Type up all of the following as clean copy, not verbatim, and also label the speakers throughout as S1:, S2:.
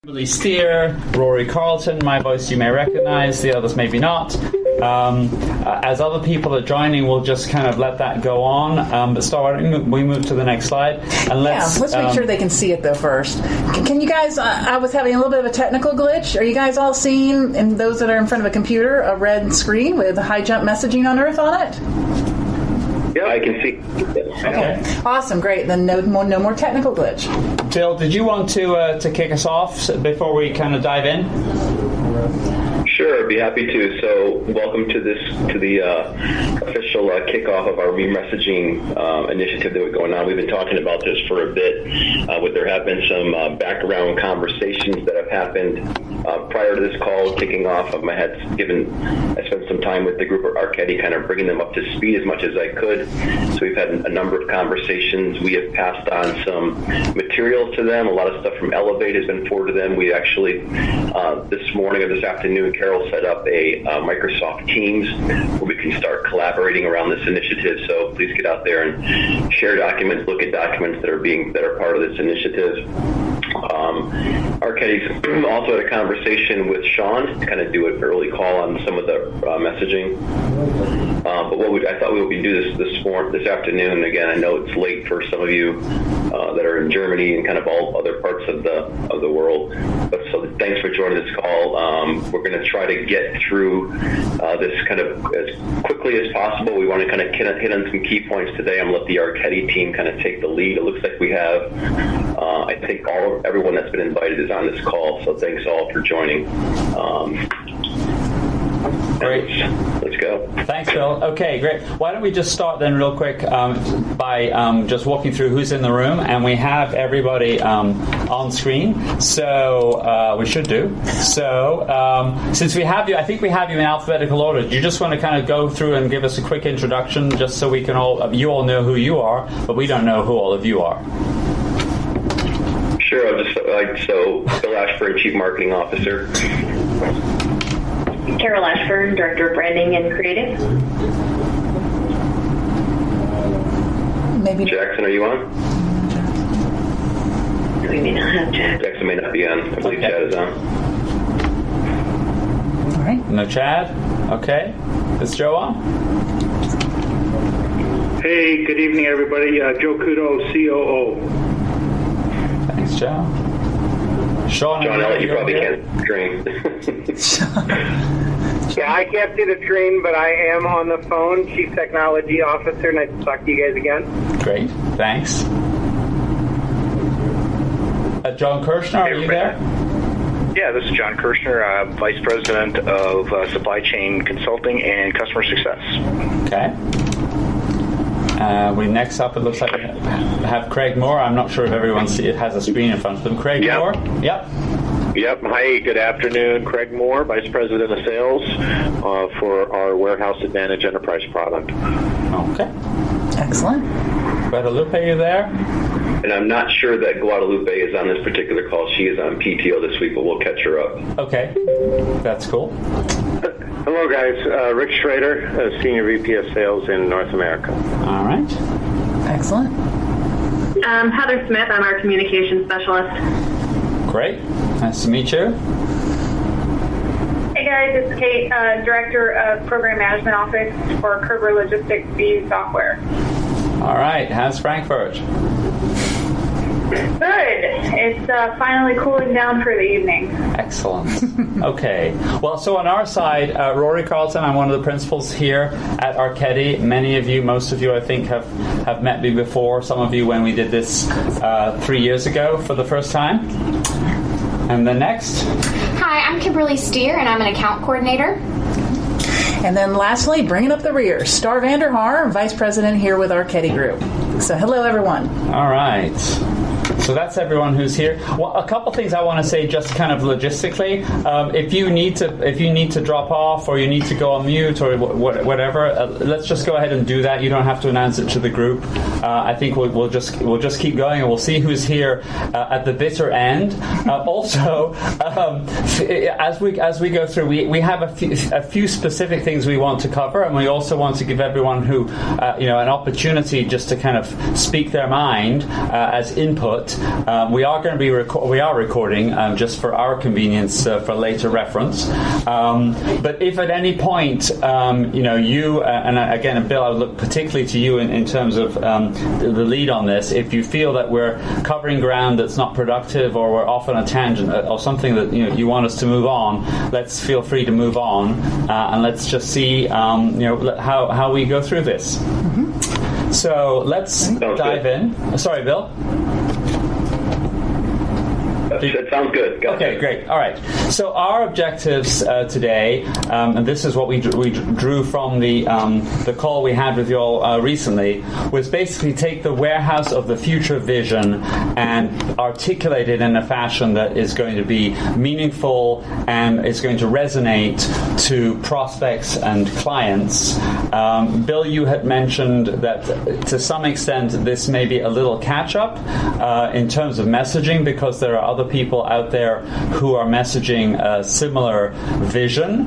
S1: Kimberly Steer, Rory Carlton, my voice you may recognize, the others maybe not. As other people are joining, we'll just kind of let that go on. But starting, we move to the next slide. And let's
S2: make sure they can see it though first. Can you guys, I was having a little bit of a technical glitch. Are you guys all seeing, and those that are in front of a computer, a red screen with high jump messaging on Earth on it?
S3: Yeah, I can see.
S2: Okay. Awesome, great. Then no more technical glitch.
S1: Bill, did you want to kick us off before we kind of dive in?
S3: Sure, I'd be happy to. So, welcome to the official kickoff of our re-messaging initiative that we're going on. We've been talking about this for a bit. There have been some background conversations that have happened prior to this call kicking off. I spent some time with the group at Archetti, kind of bringing them up to speed as much as I could. So we've had a number of conversations. We have passed on some materials to them. A lot of stuff from Elevate has been forwarded to them. We actually, this morning or this afternoon, Carol set up a Microsoft Teams where we can start collaborating around this initiative. So please get out there and share documents, look at documents that are part of this initiative. Archetti's also had a conversation with Sean to kind of do an early call on some of the messaging. But I thought we would do this afternoon. And again, I know it's late for some of you that are in Germany and kind of all other parts of the world. But so thanks for joining this call. We're going to try to get through this kind of as quickly as possible. We want to kind of hit on some key points today. I'm going to let the Archetti team kind of take the lead. It looks like we have, I think everyone that's been invited is on this call. So thanks all for joining.
S1: Great.
S3: Let's go.
S1: Thanks, Bill. Okay, great. Why don't we just start then real quick by just walking through who's in the room, and we have everybody on screen, so we should do. So since we have you, I think we have you in alphabetical order. Do you just want to kind of go through and give us a quick introduction, just so we can you all know who you are, but we don't know who all of you are?
S3: Sure. So Bill Ashburn, Chief Marketing Officer.
S4: Carol Ashburn, Director of Branding and Creative.
S2: Maybe
S3: Jackson, are you on?
S4: We may not have Jackson.
S3: Jackson may not be on. I believe Chad is on.
S2: All right.
S1: No Chad? Okay. Is Joe on?
S5: Hey, good evening, everybody. Joe Kudo, COO.
S1: Thanks, Joe. Sean
S3: Elliott, you probably can't screen.
S6: Yeah, I can't see the screen, but I am on the phone. Chief Technology Officer. Nice to talk to you guys again.
S1: Great, thanks. John Kirshner, are you there?
S7: Yeah, this is John Kirshner, Vice President of Supply Chain Consulting and Customer Success.
S1: Okay. We next up, it looks like we have Craig Moore. I'm not sure if everyone has a screen in front of them. Craig Moore? Yep.
S8: Yep. Hi, good afternoon. Craig Moore, Vice President of Sales for our Warehouse Advantage Enterprise product.
S1: Okay.
S2: Excellent.
S1: Guadalupe, you there?
S3: And I'm not sure that Guadalupe is on this particular call. She is on PTO this week, but we'll catch her up.
S1: Okay. That's cool.
S8: Hello, guys. Rick Schrader, Senior VP of Sales in North America.
S1: All right.
S2: Excellent.
S4: Heather Smith, I'm our Communications Specialist.
S1: Great. Nice to meet you.
S9: Hey guys, it's Kate, Director of Program Management Office for Kerber Logistics B Software.
S1: All right. How's Frankfurt?
S9: Good. It's finally cooling down for the evening.
S1: Excellent. Okay. Well, so on our side, Rory Carlton, I'm one of the principals here at Archetti. Many of you, most of you, I think, have met me before. Some of you when we did this 3 years ago for the first time. And then next.
S10: Hi, I'm Kimberly Steer, and I'm an account coordinator.
S2: And then lastly, bringing up the rear, Star Vanderhaar, Vice President here with Archetti Group. So hello, everyone.
S1: All right. So that's everyone who's here. Well, a couple things I want to say, just kind of logistically. If you need to drop off, or you need to go on mute, or whatever, let's just go ahead and do that. You don't have to announce it to the group. I think we'll just keep going, and we'll see who's here at the bitter end. Also, as we go through, we have a few specific things we want to cover, and we also want to give everyone who an opportunity just to kind of speak their mind as input. we are going to be we are recording just for our convenience for later reference. But if at any point you and again, Bill, I would look particularly to you in terms of the lead on this. If you feel that we're covering ground that's not productive, or we're off on a tangent, or something that you want us to move on, let's feel free to move on, and let's just see how we go through this. Mm-hmm. So let's dive in. Sorry, Bill.
S3: It sounds good.
S1: Okay, great. All right. So our objectives today, and this is what we drew from the call we had with you all recently, was basically take the warehouse of the future vision and articulate it in a fashion that is going to be meaningful and is going to resonate to prospects and clients. Bill, you had mentioned that to some extent this may be a little catch-up in terms of messaging, because there are other people out there who are messaging a similar vision,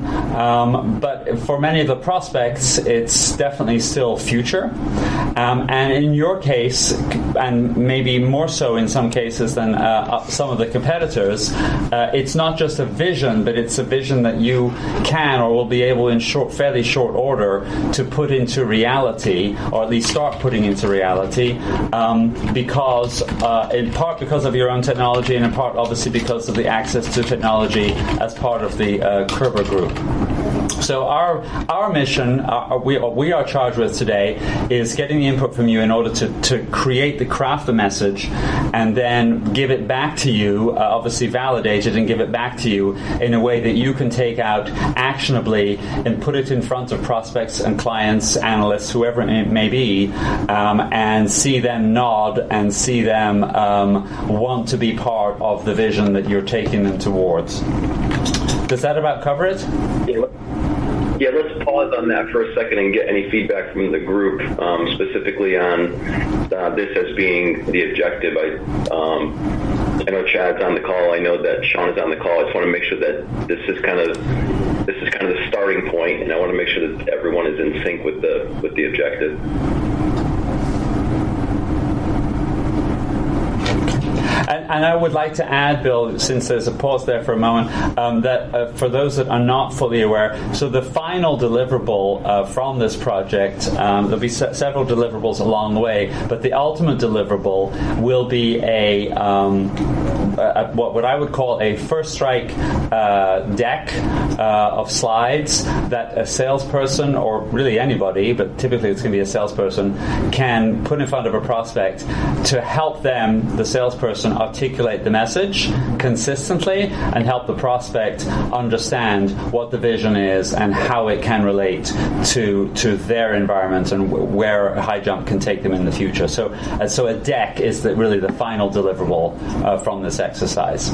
S1: but for many of the prospects it's definitely still future, and in your case, and maybe more so in some cases than some of the competitors, it's not just a vision, but it's a vision that you can or will be able in fairly short order to put into reality, or at least start putting into reality, because in part because of your own technology, and in part obviously because of the access to technology as part of the Kerber Group. So our mission, we are charged with today, is getting the input from you in order to craft the message, and then give it back to you, obviously validate it and give it back to you in a way that you can take out actionably and put it in front of prospects and clients, analysts, whoever it may be, and see them nod and see them want to be part of the vision that you're taking them towards. Does that about cover it?
S3: Yeah, let's pause on that for a second and get any feedback from the group, specifically on this as being the objective. I know Chad's on the call. I know that Sean is on the call. I just want to make sure that this is kind of the starting point, and I want to make sure that everyone is in sync with the objective.
S1: And I would like to add, Bill, since there's a pause there for a moment, that for those that are not fully aware, so the final deliverable from this project, there'll be several deliverables along the way, but the ultimate deliverable will be what I would call a first strike deck of slides that a salesperson, or really anybody, but typically it's going to be a salesperson, can put in front of a prospect to help them, the salesperson, articulate the message consistently and help the prospect understand what the vision is and how it can relate to their environment and where HighJump can take them in the future. So a deck is really the final deliverable from this exercise.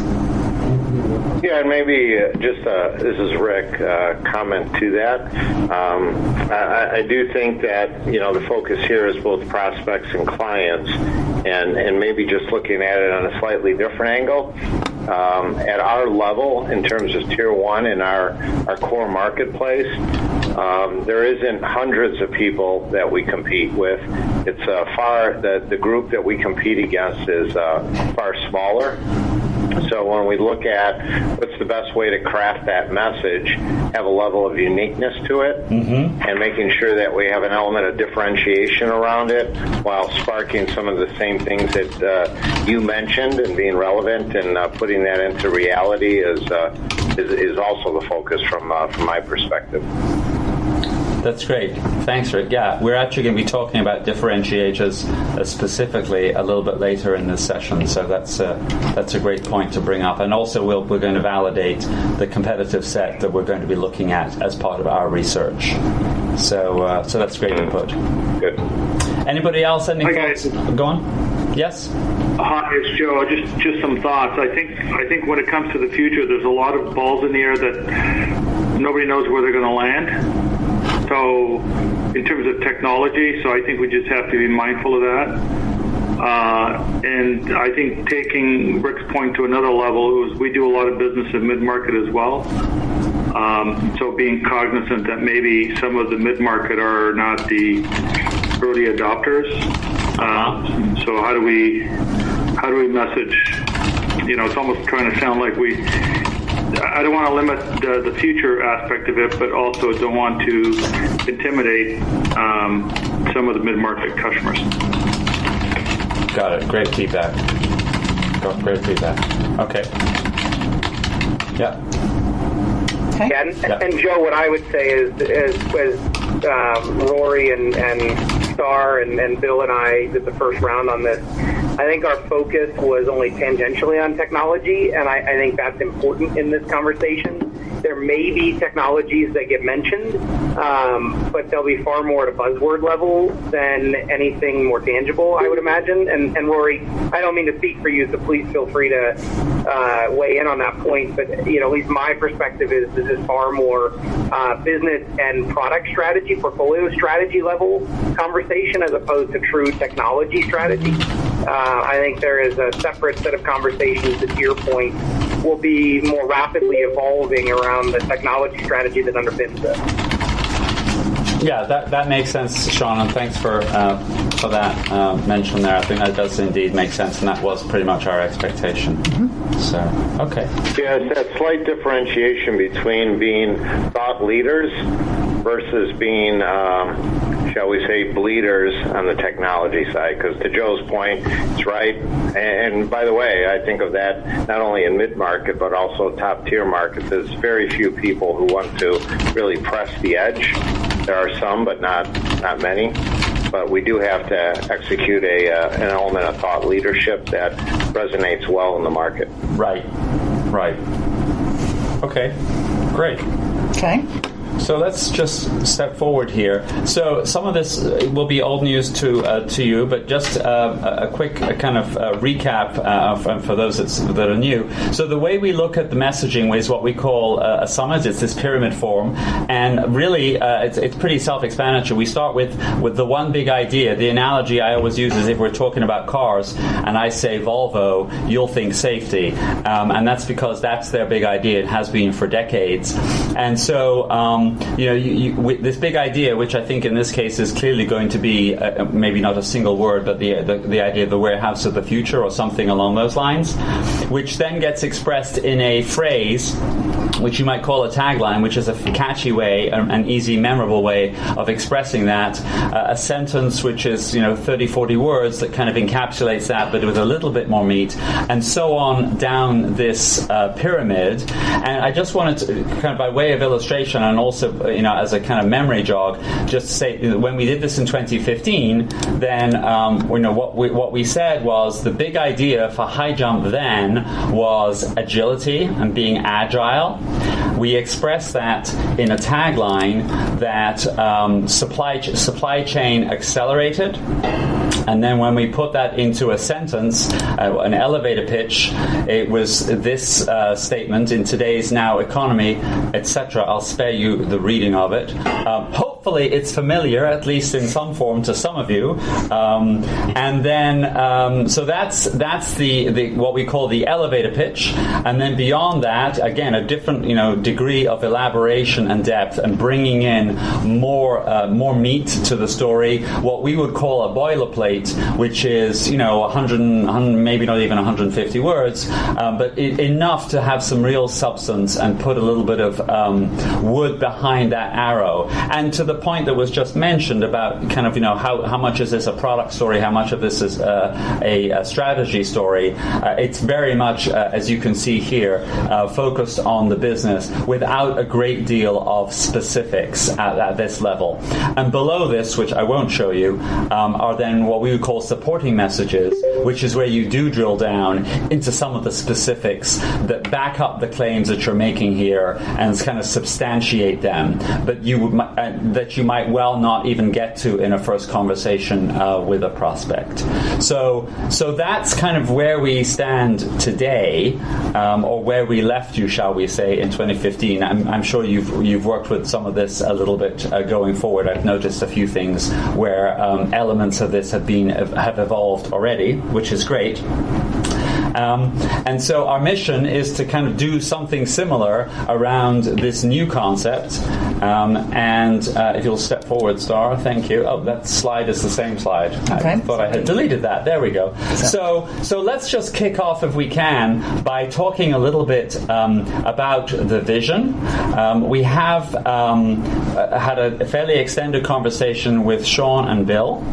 S8: Yeah, and maybe this is Rick, comment to that. I do think that, the focus here is both prospects and clients, and maybe just looking at it on a slightly different angle. At our level, in terms of Tier 1 in our core marketplace, there isn't hundreds of people that we compete with. It's the group that we compete against is far smaller. So when we look at what's the best way to craft that message, have a level of uniqueness to it, and making sure that we have an element of differentiation around it while sparking some of the same things that you mentioned and being relevant and putting that into reality is also the focus from my perspective.
S1: That's great. Thanks, Rick. Yeah, we're actually going to be talking about differentiators specifically a little bit later in this session, so that's a great point to bring up. And also we're going to validate the competitive set that we're going to be looking at as part of our research. So that's great input.
S8: Good.
S1: Anybody else? Any
S5: thoughts?
S1: Go on. Yes?
S5: Hi, it's Joe. Just some thoughts. I think when it comes to the future, there's a lot of balls in the air that nobody knows where they're going to land. So in terms of technology, so I think we just have to be mindful of that. And I think taking Rick's point to another level, we do a lot of business in mid-market as well. So being cognizant that maybe some of the mid-market are not the early adopters. So how do how do we message? It's almost trying to sound like I don't want to limit the future aspect of it, but also don't want to intimidate some of the mid-market customers.
S1: Got it. Great feedback. Okay. Yeah.
S2: Okay.
S6: Yeah, and Joe, what I would say is Rory and Star and Bill and I did the first round on this, I think our focus was only tangentially on technology, and I think that's important in this conversation. There may be technologies that get mentioned, but they'll be far more at a buzzword level than anything more tangible, I would imagine. And Rory, I don't mean to speak for you, so please feel free to weigh in on that point. But at least my perspective is this is far more business and product strategy, portfolio strategy level conversation as opposed to true technology strategy. I think there is a separate set of conversations that, to your point, will be more rapidly evolving around the technology strategy that underpins this.
S1: Yeah, that makes sense, Sean, and thanks for that mention there. I think that does indeed make sense, and that was pretty much our expectation. Mm-hmm. So, okay.
S8: Yeah, it's that slight differentiation between being thought leaders versus being, shall we say, bleeders on the technology side. Because to Joe's point, it's right. And by the way, I think of that not only in mid-market, but also top-tier markets. There's very few people who want to really press the edge. There are some, but not many. But we do have to execute an element of thought leadership that resonates well in the market.
S1: Right. Okay, great.
S2: Okay.
S1: So let's just step forward here. So some of this will be old news to you, but just a quick kind of recap for those that are new. So the way we look at the messaging is what we call a summit. It's this pyramid form, and really it's pretty self-explanatory. We start with the one big idea. The analogy I always use is if we're talking about cars, and I say Volvo, you'll think safety, and that's because that's their big idea. It has been for decades, and so. With this big idea, which I think in this case is clearly going to be maybe not a single word, but the idea of the warehouse of the future or something along those lines, which then gets expressed in a phrase, which you might call a tagline, which is a catchy way, an easy, memorable way of expressing that. A sentence which is 30, 40 words that kind of encapsulates that, but with a little bit more meat, and so on down this pyramid. And I just wanted to, kind of by way of illustration, and also as a kind of memory jog, just to say when we did this in 2015, then what we said was the big idea for HighJump then was agility and being agile. We expressed that in a tagline that supply chain accelerated. And then when we put that into a sentence, an elevator pitch, it was this statement: in today's now economy, etc. I'll spare you the reading of it. Hopefully it's familiar, at least in some form, to some of you. And then, so that's the what we call the elevator pitch. And then beyond that, again, a different degree of elaboration and depth, and bringing in more meat to the story. What we would call a boilerplate, which is 100, maybe not even 150 words, but enough to have some real substance and put a little bit of wood behind that arrow. And to the point that was just mentioned about kind of how much is this a product story, how much of this is a strategy story. It's very much, as you can see here, focused on the business without a great deal of specifics at this level. And below this, which I won't show you, are then what we would call supporting messages, which is where you do drill down into some of the specifics that back up the claims that you're making here and kind of substantiate them, but that you might well not even get to in a first conversation with a prospect. So that's kind of where we stand today, or where we left you, shall we say, in 2015. I'm sure you've worked with some of this a little bit going forward. I've noticed a few things where elements of this have evolved already, which is great. And so our mission is to kind of do something similar around this new concept. And if you'll step forward, Star, thank you. Oh, that slide is the same slide.
S2: Okay.
S1: I thought I had deleted that. There we go. So let's just kick off, if we can, by talking a little bit about the vision. We have had a fairly extended conversation with Sean and Bill.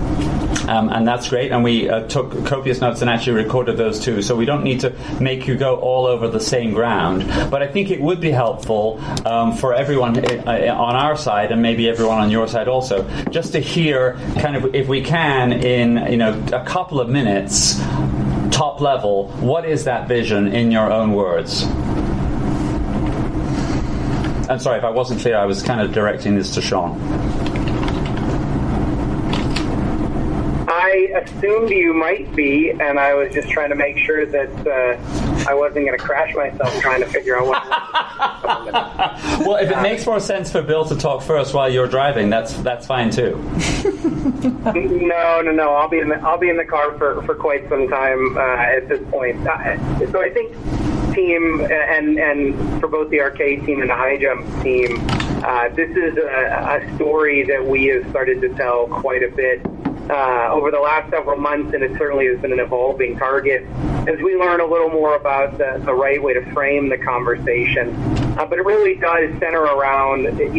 S1: And that's great, and we took copious notes and actually recorded those too, so we don't need to make you go all over the same ground. But I think it would be helpful for everyone on our side, and maybe everyone on your side also, just to hear, kind of, if we can, in a couple of minutes, top level, what is that vision in your own words? I'm sorry if I wasn't clear. I was kind of directing this to Sean.
S6: I assumed you might be, and I was just trying to make sure that I wasn't going to crash myself trying to figure out what.
S1: Well, if it makes more sense for Bill to talk first while you're driving, that's fine too.
S6: No. I'll be in the car for quite some time at this point. So I think team and for both the arcade team and the high jump team, this is a story that we have started to tell quite a bit over the last several months, and it certainly has been an evolving target as we learn a little more about the right way to frame the conversation. But it really does center around this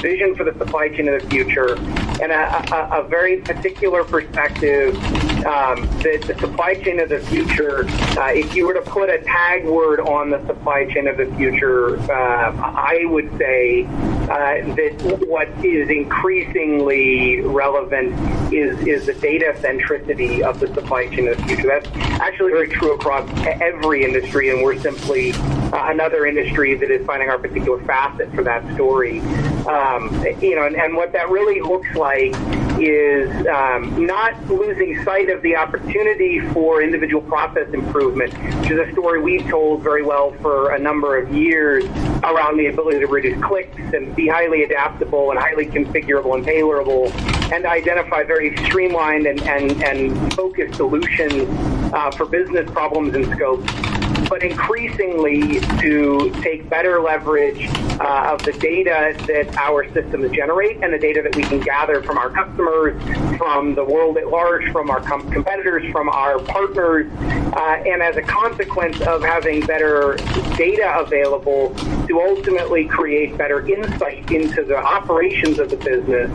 S6: vision for the supply chain of the future, and a very particular perspective that the supply chain of the future, if you were to put a tag word on the supply chain of the future, I would say that what is increasingly relevant is the data centricity of the supply chain of the future. That's actually very true across every industry, and we're simply another industry that is finding our particular facet for that story. And what that really looks like is not losing sight of the opportunity for individual process improvement, which is a story we've told very well for a number of years around the ability to reduce clicks and be highly adaptable and highly configurable and tailorable, and identify very streamlined and focused solutions for business problems and scopes, but increasingly to take better leverage of the data that our systems generate and the data that we can gather from our customers, from the world at large, from our competitors, from our partners, and as a consequence of having better data available to ultimately create better insight into the operations of the business,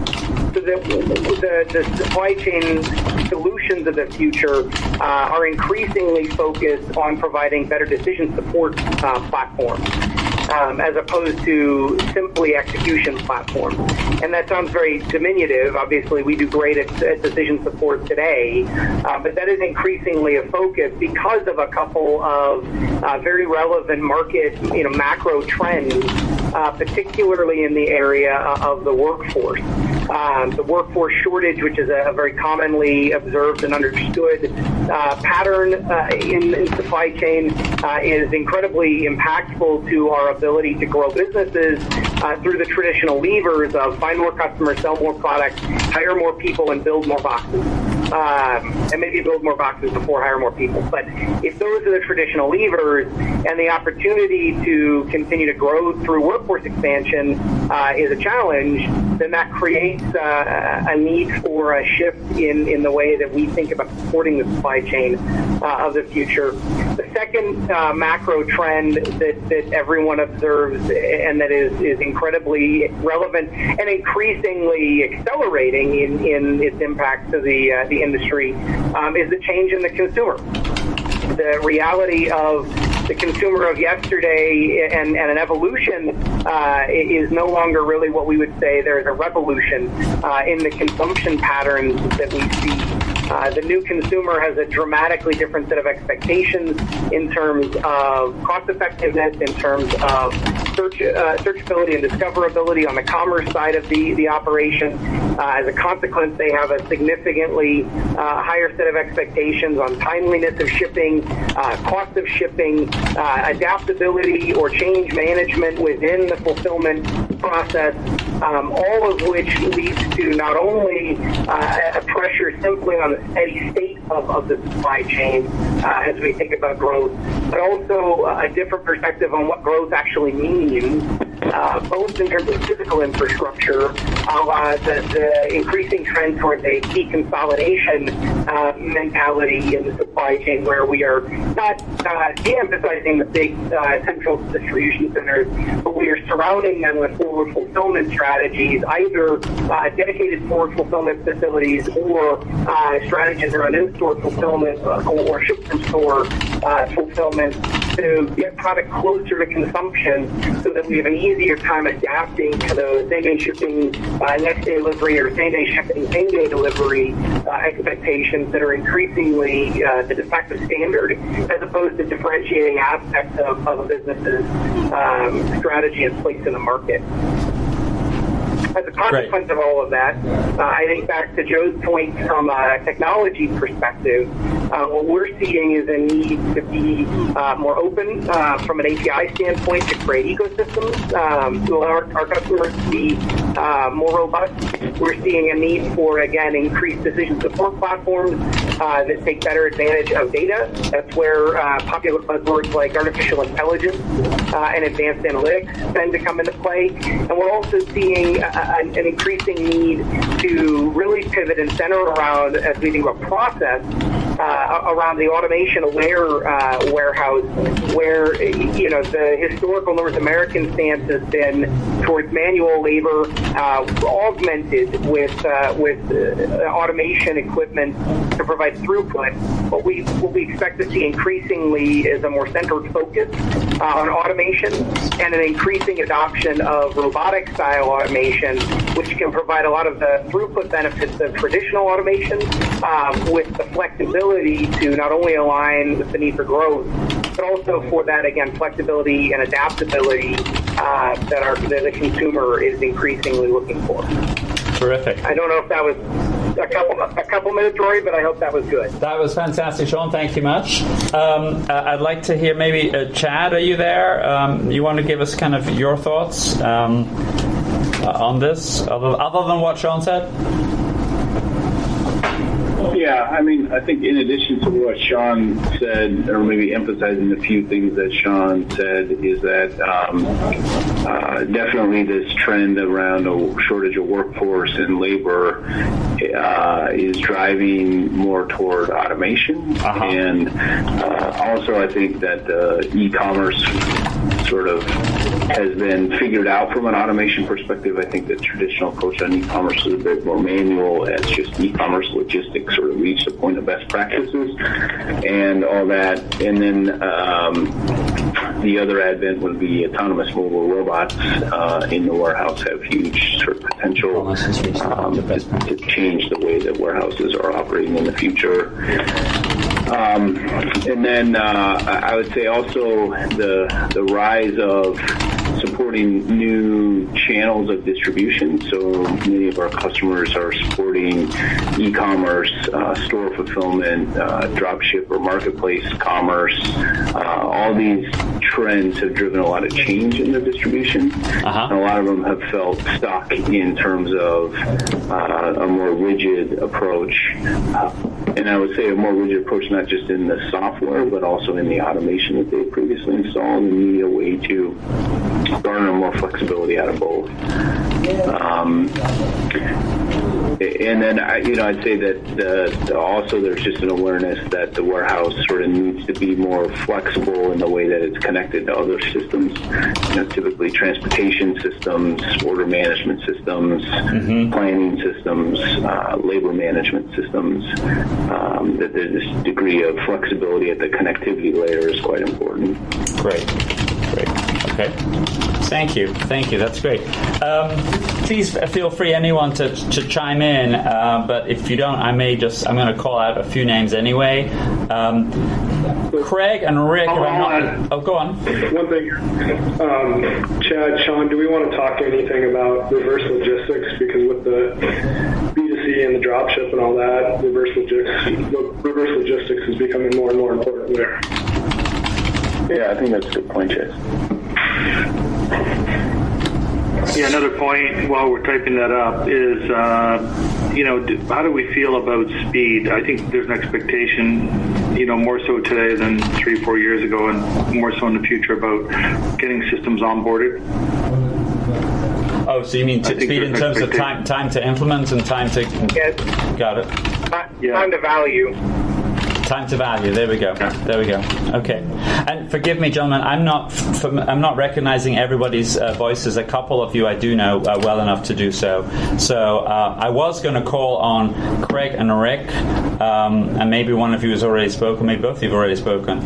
S6: so that the supply chain solutions of the future are increasingly focused on providing better decision support platforms, as opposed to simply execution platforms. And that sounds very diminutive. Obviously, we do great at decision support today, but that is increasingly a focus because of a couple of very relevant market, macro trends, particularly in the area of the workforce. The workforce shortage, which is a very commonly observed and understood pattern in supply chain, is incredibly impactful to our ability to grow businesses through the traditional levers of find more customers, sell more products, hire more people, and build more boxes. And maybe build more boxes before hire more people. But if those are the traditional levers, and the opportunity to continue to grow through workforce expansion is a challenge, then that creates a need for a shift in the way that we think about supporting the supply chain of the future. The second macro trend that everyone observes and that is incredibly relevant and increasingly accelerating in its impact to the industry is the change in the consumer. The reality of the consumer of yesterday and an evolution is no longer really what we would say. There's a revolution in the consumption patterns that we see. The new consumer has a dramatically different set of expectations in terms of cost effectiveness, in terms of searchability and discoverability on the commerce side of the operation. As a consequence, they have a significantly higher set of expectations on timeliness of shipping, cost of shipping, adaptability or change management within the fulfillment process, all of which leads to not only a pressure simply on the steady state of the supply chain as we think about growth, but also a different perspective on what growth actually means, both in terms of physical infrastructure, the increasing trend towards a key consolidation mentality in the supply chain, where we are not de-emphasizing the big central distribution centers, but we are surrounding them with forward fulfillment strategies, either dedicated forward fulfillment facilities or strategies around in-store fulfillment or ship-from-store fulfillment to get product closer to consumption so that we have an easier time adapting to those same-day shipping, next-day delivery, or same-day shipping, same-day delivery expectations that are increasingly the de facto standard, as opposed to differentiating aspects of a business's strategy and place in the market. As a consequence of all of that, I think back to Joe's point from a technology perspective, what we're seeing is a need to be more open from an API standpoint to create ecosystems to allow our customers to be more robust. We're seeing a need for, again, increased decision support platforms that take better advantage of data. That's where popular buzzwords like artificial intelligence and advanced analytics tend to come into play. And we're also seeing an increasing need to really pivot and center around, as we think about process, around the automation-aware warehouse, where the historical North American stance has been towards manual labor, augmented with automation equipment to provide throughput. What we expect to see increasingly is a more centered focus on automation and an increasing adoption of robotic-style automation, which can provide a lot of the throughput benefits of traditional automation with the flexibility to not only align with the need for growth, but also for that, again, flexibility and adaptability that the consumer is increasingly looking for.
S1: Terrific.
S6: I don't know if that was a couple minutes, Rory, but I hope that was good.
S1: That was fantastic, Sean. Thank you much. I'd like to hear maybe Chad, are you there? You want to give us kind of your thoughts on this, other than what Sean said?
S11: Yeah, I mean, I think in addition to what Sean said, or maybe emphasizing a few things that Sean said, is that definitely this trend around a shortage of workforce and labor is driving more toward automation. And also I think that e-commerce sort of has been figured out from an automation perspective. I think the traditional approach on e-commerce is a bit more manual, as just e-commerce logistics sort of reach the point of best practices and all that. And then the other advent would be autonomous mobile robots in the warehouse have huge sort of potential to change the way that warehouses are operating in the future. And then I would say also the rise of supporting new channels of distribution. So many of our customers are supporting e-commerce, store fulfillment, dropship or marketplace commerce. All these trends have driven a lot of change in the distribution. And a lot of them have felt stuck in terms of a more rigid approach. And I would say a more rigid approach, not just in the software, but also in the automation that they previously installed, and need a way to garner more flexibility out of both. And then, I'd say that also there's just an awareness that the warehouse sort of needs to be more flexible in the way that it's connected to other systems, typically transportation systems, order management systems, planning systems, labor management systems, that there's this degree of flexibility at the connectivity layer is quite important.
S1: Great. Okay. Thank you. That's great. Please feel free, anyone, to chime in. But if you don't, I'm going to call out a few names anyway. Craig and Rick. Go on.
S12: One thing. Chad, Sean, do we want to talk anything about reverse logistics? Because with the B2C and the dropship and all that, reverse logistics is becoming more and more important there.
S11: Yeah, I think that's a good point, Chase.
S5: Yeah, another point while we're typing that up is, how do we feel about speed? I think there's an expectation, more so today than 3-4 years ago, and more so in the future about getting systems onboarded.
S1: Oh, so you mean speed in terms of time to implement and time to...
S6: Yes.
S1: Got it.
S6: Time to value.
S1: Time to value. There we go. Okay. And forgive me, gentlemen. I'm not recognizing everybody's voices. A couple of you I do know well enough to do so. So I was going to call on Craig and Rick, and maybe one of you has already spoken. Maybe both of you have already spoken,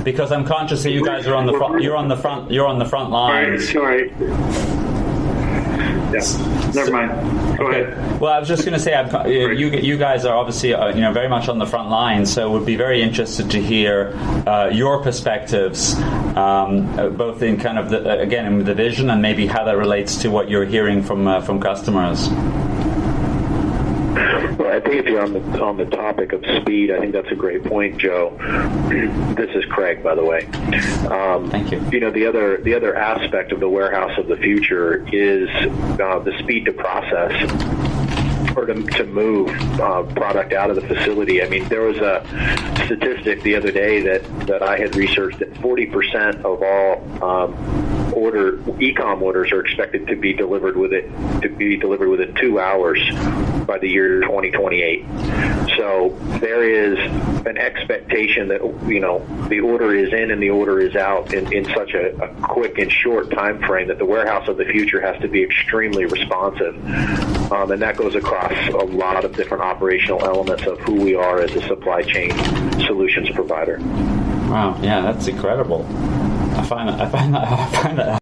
S1: because I'm conscious that you guys are on the front. You're on the front. You're on the front lines.
S5: Sorry. Yes. Never mind. Go ahead.
S1: Well, I was just going to say, you guys are obviously very much on the front line, so would be very interested to hear your perspectives, both in kind of in the vision and maybe how that relates to what you're hearing from customers.
S11: Well, I think if you're on the topic of speed, I think that's a great point, Joe. This is Craig, by the way.
S1: Thank you.
S11: The other aspect of the warehouse of the future is the speed to process, or to move product out of the facility. I mean, there was a statistic the other day that I had researched that 40% of all e-com orders are expected to be delivered within 2 hours by the year 2028. So there is an expectation that the order is in and the order is out in such a quick and short time frame that the warehouse of the future has to be extremely responsive, and that goes across a lot of different operational elements of who we are as a supply chain solutions provider.
S1: Wow, yeah, that's incredible. I find that